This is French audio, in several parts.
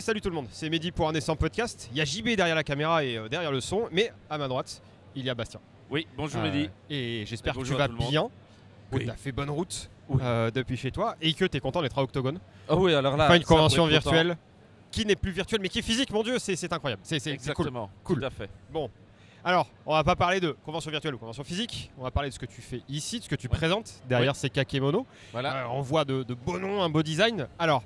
salut tout le monde, c'est Mehdi pour un Naissant Podcast. Il y a JB derrière la caméra et derrière le son, mais à ma droite, il y a Bastien. Oui, bonjour Mehdi. Et j'espère que tu bonjour vas à tout le monde. bien, que Oui. tu as fait bonne route Oui. depuis chez toi et que tu es content d'être à Octogone. Ah oui, alors là, Enfin, une ça convention pourrait être content. virtuelle qui n'est plus virtuelle mais qui est physique, mon Dieu, c'est incroyable. C'est cool. Exactement, Cool. tout à fait. Bon, alors, on va pas parler de convention virtuelle ou convention physique, on va parler de ce que tu fais ici, de ce que tu présentes derrière ces kakémonos. Voilà. On voit de beaux noms, un beau design. Alors,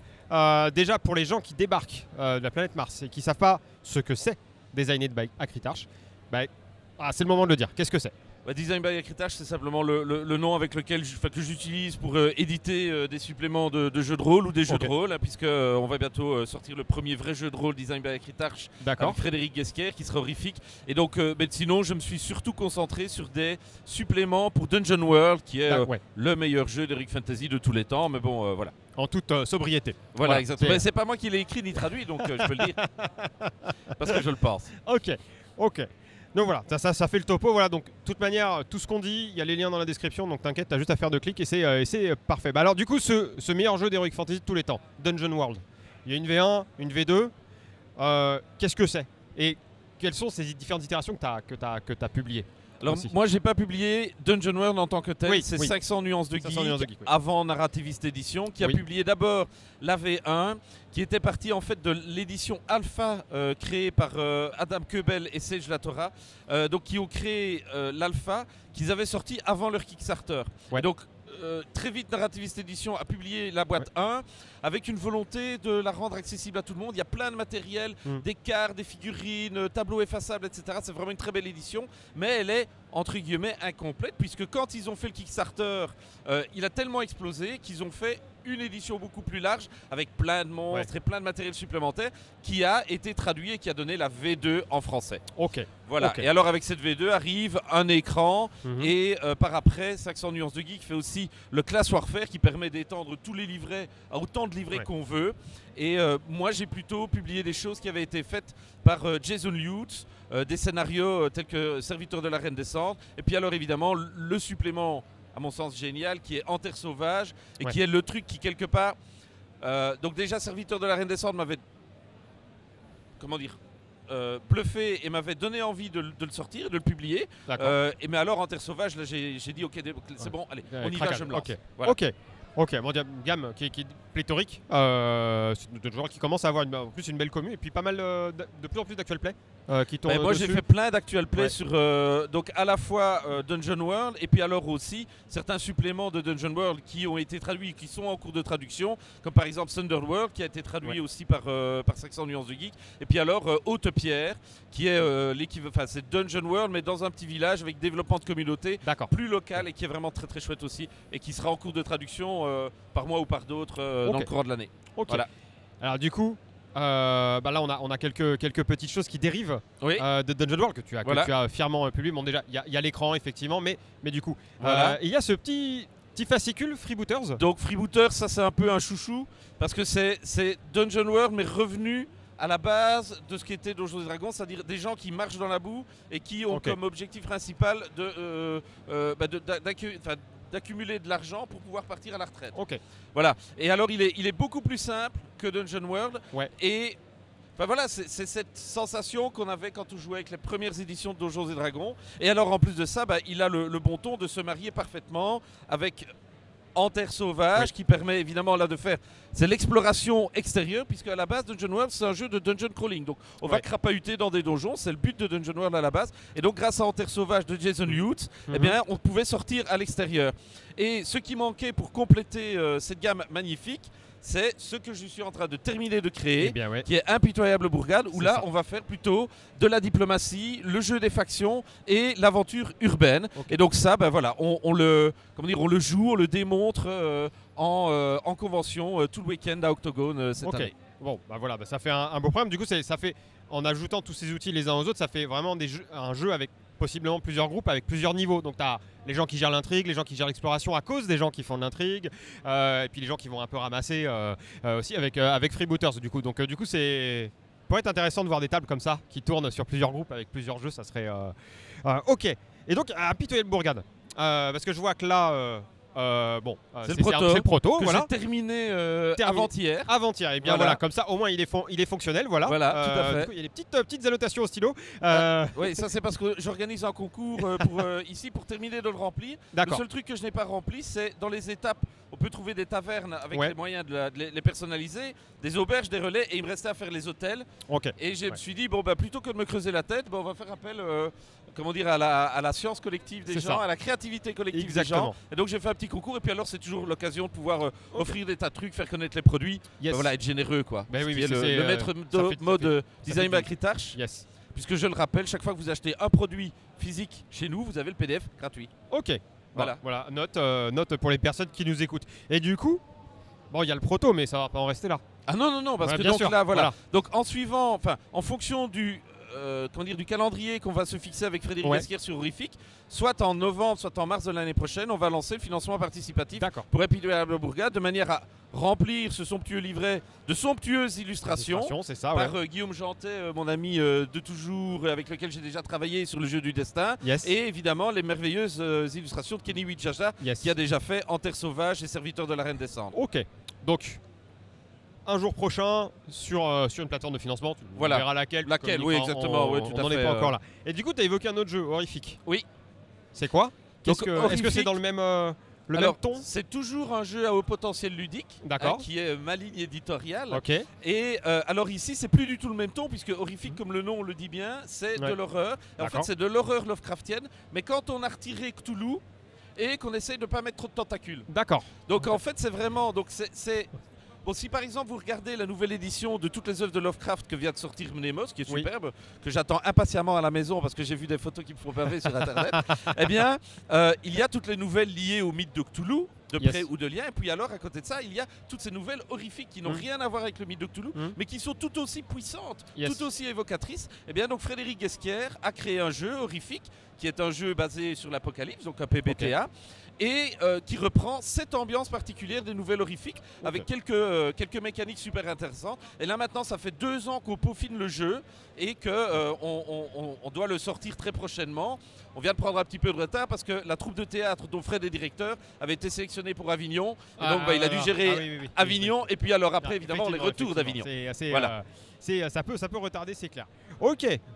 déjà pour les gens qui débarquent de la planète Mars et qui ne savent pas ce que c'est Designed by Acritarch, c'est le moment de le dire. Qu'est-ce que c'est? Design by Acritarch, c'est simplement le nom avec lequel que j'utilise pour éditer des suppléments de jeux de rôle ou des jeux de rôle, puisque on va bientôt sortir le premier vrai jeu de rôle Design by Acritarch avec Frédéric Guesquer qui sera horrifique. Et donc, sinon, je me suis surtout concentré sur des suppléments pour Dungeon World, qui est le meilleur jeu d'Heroic Fantasy de tous les temps. Mais bon, voilà. En toute sobriété. Voilà, exactement. Mais c'est pas moi qui l'ai écrit ni traduit, donc je peux le dire. Parce que je le pense. Ok. Donc voilà, ça fait le topo. Voilà, donc de toute manière, tout ce qu'on dit, il y a les liens dans la description, donc t'inquiète, t'as juste à faire 2 clics et c'est parfait. Alors du coup, ce meilleur jeu d'Heroic Fantasy de tous les temps, Dungeon World. Il y a une V1, une V2. Qu'est-ce que c'est? Et quelles sont ces différentes itérations que t'as publiées? Alors moi j'ai pas publié Dungeon World en tant que tel, c'est 500 nuances de geek, avant Narrativist Edition qui a publié d'abord la V1 qui était partie en fait de l'édition alpha créée par Adam Koebel et Sage Latora, donc qui ont créé l'alpha qu'ils avaient sorti avant leur Kickstarter. Et donc très vite Narrativist Edition a publié la boîte 1 avec une volonté de la rendre accessible à tout le monde. Il y a plein de matériel, des cartes, des figurines, tableaux effaçables, etc. C'est vraiment une très belle édition, mais elle est entre guillemets incomplète puisque quand ils ont fait le Kickstarter, il a tellement explosé qu'ils ont fait une édition beaucoup plus large avec plein de monstres et plein de matériel supplémentaire qui a été traduit et qui a donné la V2 en français. Voilà. Et alors avec cette V2 arrive un écran et par après 500 nuances de geek fait aussi le Class Warfare qui permet d'étendre tous les livrets à autant de livrets qu'on veut. Et moi j'ai plutôt publié des choses qui avaient été faites par Jason Lutz, des scénarios tels que Serviteur de la Reine des Cendres, et puis alors évidemment le supplément à mon sens génial qui est En Terre Sauvage et qui est le truc qui quelque part donc déjà Serviteur de la Reine des Cendres m'avait bluffé et m'avait donné envie de le sortir et de le publier, mais alors En Terre Sauvage là j'ai dit ok c'est bon, allez on y va, je me lance. Ok, bon, gamme qui est pléthorique, c'est de joueurs qui commencent à avoir en plus une belle commu et puis pas mal de plus en plus d'actual play qui tournent moi dessus. j'ai fait plein d'actual play sur donc à la fois Dungeon World et puis alors aussi certains suppléments de Dungeon World qui ont été traduits, qui sont en cours de traduction, comme par exemple Thunder World qui a été traduit aussi par 500 nuances de geek, et puis alors Haute Pierre qui est l'équivalent, enfin c'est Dungeon World mais dans un petit village avec développement de communauté plus local et qui est vraiment très très chouette aussi et qui sera en cours de traduction par moi ou par d'autres dans le courant de l'année. Voilà. Alors du coup, là on a quelques petites choses qui dérivent de Dungeon World que tu as fièrement publié. Bon déjà, il y a l'écran effectivement, mais du coup, il y a ce petit fascicule Freebooters. Donc Freebooters, ça c'est un peu un chouchou parce que c'est Dungeon World mais revenu à la base de ce qu'était Donjons et Dragons, c'est-à-dire des gens qui marchent dans la boue et qui ont comme objectif principal d'accumuler de l'argent pour pouvoir partir à la retraite. Voilà. Et alors il est beaucoup plus simple que Dungeon World. Et voilà, c'est cette sensation qu'on avait quand on jouait avec les premières éditions de Donjons et Dragons. Et alors en plus de ça, il a le bon ton de se marier parfaitement avec En Terre Sauvage qui permet évidemment là de faire, c'est l'exploration extérieure puisque à la base Dungeon World c'est un jeu de dungeon crawling, donc on va crapahuter dans des donjons, c'est le but de Dungeon World à la base, et donc grâce à En Terre Sauvage de Jason Lutz, on pouvait sortir à l'extérieur. Et ce qui manquait pour compléter cette gamme magnifique, c'est ce que je suis en train de terminer de créer, qui est Impitoyable Bourgade, où là on va faire plutôt de la diplomatie, le jeu des factions et l'aventure urbaine. Et donc ça, on le joue, on le démontre en convention tout le week-end à Octogone cette année. Bon, ça fait un beau programme. Du coup, ça fait, en ajoutant tous ces outils les uns aux autres, ça fait vraiment un jeu avec possiblement plusieurs groupes, avec plusieurs niveaux. Donc tu as les gens qui gèrent l'intrigue, les gens qui gèrent l'exploration à cause des gens qui font de l'intrigue, et puis les gens qui vont un peu ramasser aussi avec Freebooters. Du coup, c'est pourrait être intéressant de voir des tables comme ça qui tournent sur plusieurs groupes avec plusieurs jeux. Ça serait ok. Et donc Impitoyable Bourgade, parce que je vois que là c'est le proto que j'ai terminé avant-hier. Avant-hier, et bien voilà, comme ça au moins il est fonctionnel, voilà. Tout à fait. Du coup, il y a des petites annotations au stylo. Oui, ça c'est parce que j'organise un concours pour ici pour terminer de le remplir. Le seul truc que je n'ai pas rempli, c'est dans les étapes. On peut trouver des tavernes avec les moyens de les personnaliser, des auberges, des relais, et il me restait à faire les hôtels. Et je me suis dit plutôt que de me creuser la tête, on va faire appel à la science collective des gens, à la créativité collective des gens. Et donc j'ai fait un petit concours, et puis alors c'est toujours l'occasion de pouvoir offrir des tas de trucs, faire connaître les produits, être généreux quoi. Le maître mode design Macritarch. Puisque je le rappelle, chaque fois que vous achetez un produit physique chez nous, vous avez le PDF gratuit. Voilà, note pour les personnes qui nous écoutent. Et du coup, il y a le proto, mais ça va pas en rester là. Ah non, parce que donc sûr, là, voilà. Donc en fonction du calendrier qu'on va se fixer avec Frédéric Gasquière sur Horrific, soit en novembre, soit en mars de l'année prochaine, on va lancer le financement participatif pour Épidémiable Bourgade, de manière à remplir ce somptueux livret de somptueuses illustrations par Guillaume Jantet, mon ami de toujours, avec lequel j'ai déjà travaillé sur le jeu du destin, et évidemment les merveilleuses illustrations de Kenny Wijaja, qui a déjà fait En Terre Sauvage et Serviteur de la Reine des Cendres. Donc un jour prochain sur une plateforme de financement, tu verras laquelle, oui, exactement, on n'en est pas encore là. Et du coup, tu as évoqué un autre jeu, Horrific. Oui. C'est quoi? Est-ce que c'est dans le même ton? C'est toujours un jeu à haut potentiel ludique, qui est ma ligne éditoriale. Et alors ici, c'est plus du tout le même ton, puisque Horrific, comme le nom le dit bien, c'est de l'horreur. En fait, c'est de l'horreur Lovecraftienne, mais quand on a retiré Cthulhu et qu'on essaye de ne pas mettre trop de tentacules. Donc en fait, c'est vraiment... Bon, si par exemple vous regardez la nouvelle édition de toutes les œuvres de Lovecraft que vient de sortir Mnemos, qui est superbe, que j'attends impatiemment à la maison parce que j'ai vu des photos qui me font baver sur Internet, eh bien, il y a toutes les nouvelles liées au mythe de Cthulhu, de près ou de lien. Et puis alors, à côté de ça, il y a toutes ces nouvelles horrifiques qui n'ont rien à voir avec le mythe de Cthulhu, mais qui sont tout aussi puissantes, tout aussi évocatrices. Et bien donc Frédéric Gasquière a créé un jeu horrifique, qui est un jeu basé sur l'apocalypse, donc un PBTA, et qui reprend cette ambiance particulière des nouvelles horrifiques, avec quelques mécaniques super intéressantes. Et là maintenant, ça fait 2 ans qu'on peaufine le jeu et qu'on doit le sortir très prochainement. On vient de prendre un petit peu de retard parce que la troupe de théâtre dont Fred est directeur avait été sélectionnée pour Avignon. Et donc il a dû gérer Avignon et puis alors après évidemment les retours d'Avignon. Ça peut retarder, c'est clair.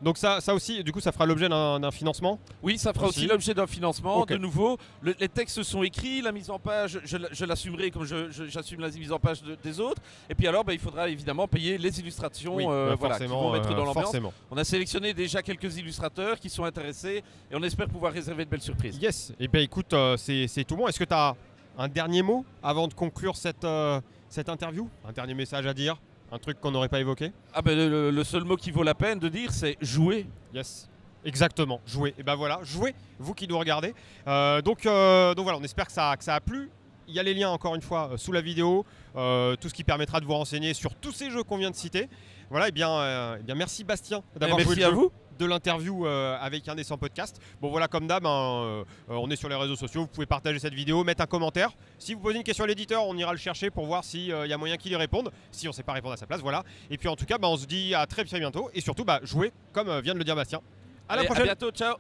Donc ça aussi, du coup, ça fera l'objet d'un financement. Oui, ça fera aussi l'objet d'un financement. De nouveau, les textes sont écrits, la mise en page, je l'assumerai comme j'assume la mise en page des autres. Et puis alors, il faudra évidemment payer les illustrations qui vont mettre dans l'ambiance. On a sélectionné déjà quelques illustrateurs qui sont intéressés et on espère pouvoir réserver de belles surprises. Yes, et bien écoute, c'est tout bon. Est-ce que tu as un dernier mot avant de conclure cette interview? Un dernier message à dire? Un truc qu'on n'aurait pas évoqué? Le seul mot qui vaut la peine de dire, c'est jouer. Yes, exactement, jouer. Et ben voilà, jouez, vous qui nous regardez. Donc voilà, on espère que ça a plu. Il y a les liens encore une fois sous la vidéo, tout ce qui permettra de vous renseigner sur tous ces jeux qu'on vient de citer. Voilà, et bien merci Bastien d'avoir joué le jeu. Merci à vous de l'interview avec un des 100 podcasts. Bon voilà, comme d'hab, on est sur les réseaux sociaux, vous pouvez partager cette vidéo, mettre un commentaire. Si vous posez une question à l'éditeur, on ira le chercher pour voir s'il y a moyen qu'il y réponde. Si on ne sait pas répondre à sa place, voilà. Et puis en tout cas, on se dit à très bientôt. Et surtout, jouez comme vient de le dire Bastien. À la prochaine. À bientôt, ciao.